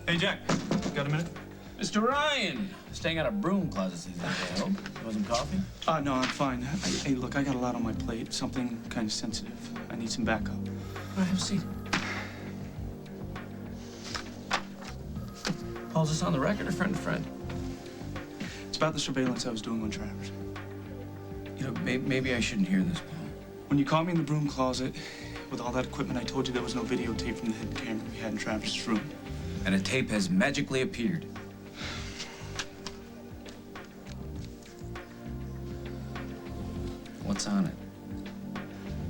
Hey, Jack, got a minute? Mr. Ryan, staying out of broom closets these days, I hope. You want some coffee? No, I'm fine. Hey, look, I got a lot on my plate. Something kind of sensitive. I need some backup. All right, have a seat. Paul's this on the record or friend to friend? It's about the surveillance I was doing on Travers. You know, maybe I shouldn't hear this, Paul. When you caught me in the broom closet with all that equipment, I told you there was no videotape from the hidden camera we had in Travers' room. And a tape has magically appeared. What's on it?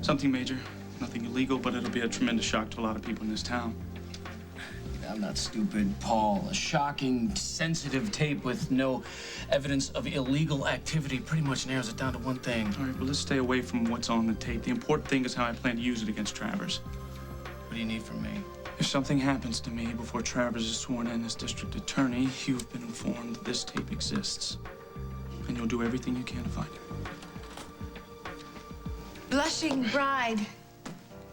Something major. Nothing illegal, but it'll be a tremendous shock to a lot of people in this town. I'm not stupid, Paul. A shocking, sensitive tape with no evidence of illegal activity pretty much narrows it down to one thing. All right, well, let's stay away from what's on the tape. The important thing is how I plan to use it against Travers. What do you need from me? If something happens to me before Travers is sworn in as district attorney, you've been informed that this tape exists. And you'll do everything you can to find it. Blushing Bride.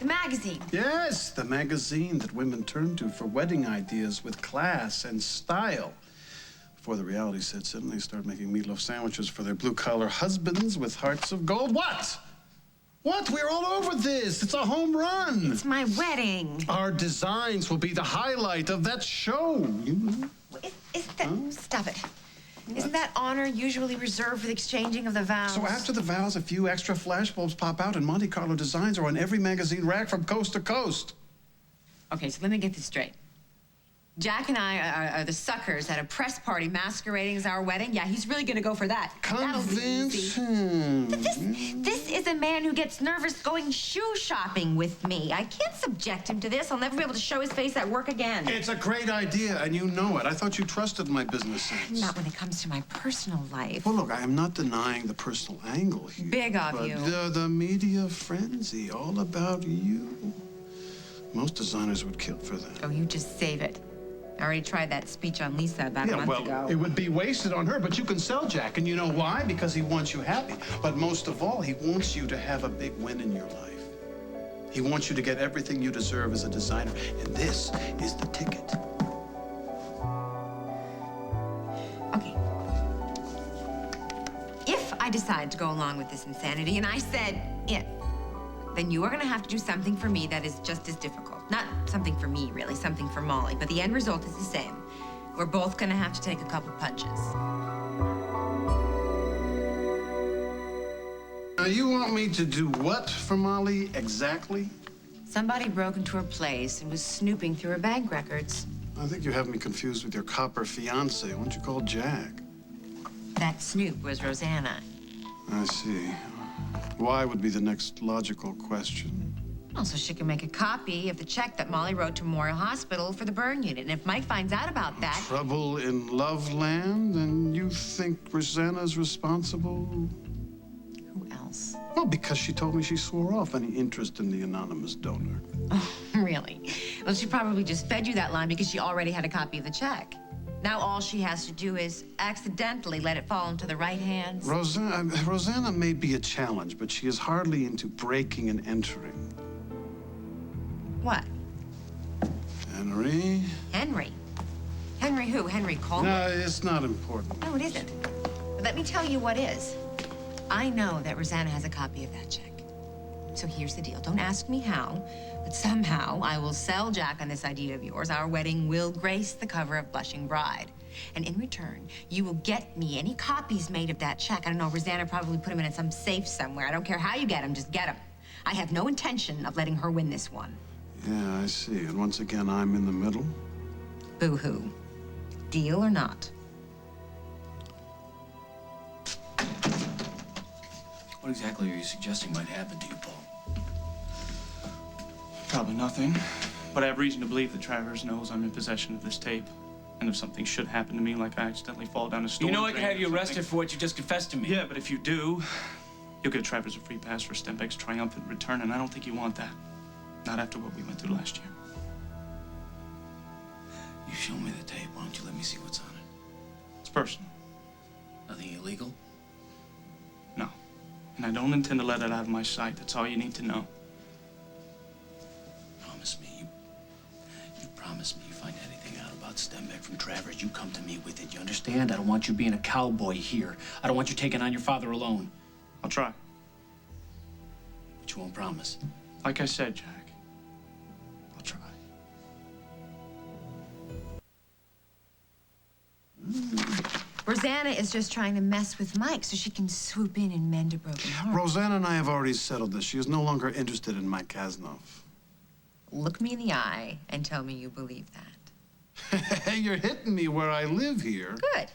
The magazine. Yes, the magazine that women turn to for wedding ideas with class and style. Before the reality sets in, they start making meatloaf sandwiches for their blue-collar husbands with hearts of gold. What? What? We're all over this. It's a home run. It's my wedding. Our designs will be the highlight of that show. You know? Isn't that... Stop it. Isn't that honor usually reserved for the exchanging of the vows? So after the vows, a few extra flashbulbs pop out and Monte Carlo designs are on every magazine rack from coast to coast. Okay, so let me get this straight. Jack and I are the suckers at a press party masquerading as our wedding. Yeah, he's really gonna go for that. Convince him. But this is a man who gets nervous going shoe shopping with me. I can't subject him to this. I'll never be able to show his face at work again. It's a great idea, and you know it. I thought you trusted my business sense. Not when it comes to my personal life. Well, look, I am not denying the personal angle here. Big of you. The media frenzy, all about you. Most designers would kill for that. Oh, you just save it. I already tried that speech on Lisa about a month ago. It would be wasted on her, but you can sell Jack, and you know why? Because he wants you happy. But most of all, he wants you to have a big win in your life. He wants you to get everything you deserve as a designer, and this is the ticket. Okay. If I decide to go along with this insanity, and I said if, then you are going to have to do something for me that is just as difficult. Not something for me, really, something for Molly, but the end result is the same. We're both going to have to take a couple punches. Now, you want me to do what for Molly exactly? Somebody broke into her place and was snooping through her bank records. I think you have me confused with your copper fiance. Why don't you call Jack? That snoop was Rosanna. I see. Why would be the next logical question. Well, so she can make a copy of the check that Molly wrote to Memorial Hospital for the burn unit. And if Mike finds out about that... Trouble in Love Land, and you think Rosanna's responsible? Who else? Well, because she told me she swore off any interest in the anonymous donor. Oh, really? Well, she probably just fed you that line because she already had a copy of the check. Now all she has to do is accidentally let it fall into the right hands. Rosanna may be a challenge, but she is hardly into breaking and entering. What? Henry? Henry? Henry who? Henry Coleman? No, it's not important. No, it isn't. But let me tell you what is. I know that Rosanna has a copy of that check. So here's the deal. Don't ask me how, but somehow I will sell Jack on this idea of yours. Our wedding will grace the cover of Blushing Bride. And in return, you will get me any copies made of that check. I don't know, Rosanna probably put them in some safe somewhere. I don't care how you get them, just get them. I have no intention of letting her win this one. Yeah, I see. And once again, I'm in the middle. Boo-hoo. Deal or not? What exactly are you suggesting might happen to you, Paul? Probably nothing. But I have reason to believe that Travers knows I'm in possession of this tape. And if something should happen to me, like I accidentally fall down a storm You know I drain can have or you something- arrested for what you just confessed to me. Yeah, but if you do, you'll give Travers a free pass for Stenbeck's triumphant return, and I don't think you want that. Not after what we went through last year. You show me the tape. Why don't you let me see what's on it? It's personal. Nothing illegal? No. And I don't intend to let it out of my sight. That's all you need to know. Promise me. You promise me you find anything out about Stenbeck from Travers, you come to me with it. You understand? I don't want you being a cowboy here. I don't want you taking on your father alone. I'll try. But you won't promise. Like I said, Jack, I'll try. Rosanna is just trying to mess with Mike so she can swoop in and mend a broken heart. Rosanna and I have already settled this. She is no longer interested in Mike Kasnov. Look me in the eye and tell me you believe that. Hey, you're hitting me where I live here. Good.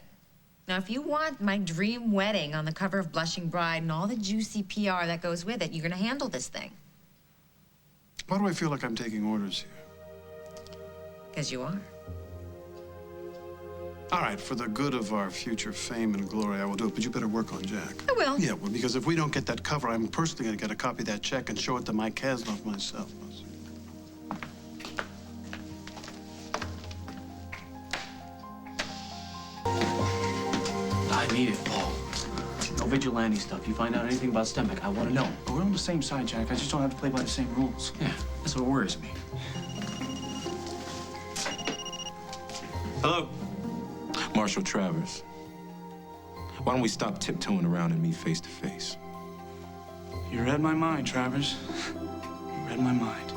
Now, if you want my dream wedding on the cover of Blushing Bride and all the juicy PR that goes with it, you're gonna handle this thing. Why do I feel like I'm taking orders here? Because you are. All right, for the good of our future fame and glory, I will do it, but you better work on Jack. I will. Yeah, well, because if we don't get that cover, I'm personally going to get a copy of that check and show it to Mike Kasnov myself. I need it, Paul. No vigilante stuff. You find out anything about Stenbeck, I want to know. But we're on the same side, Jack. I just don't have to play by the same rules. Yeah, that's what worries me. Hello? Marshal Travers. Why don't we stop tiptoeing around and meet face to face? You read my mind, Travers. You read my mind.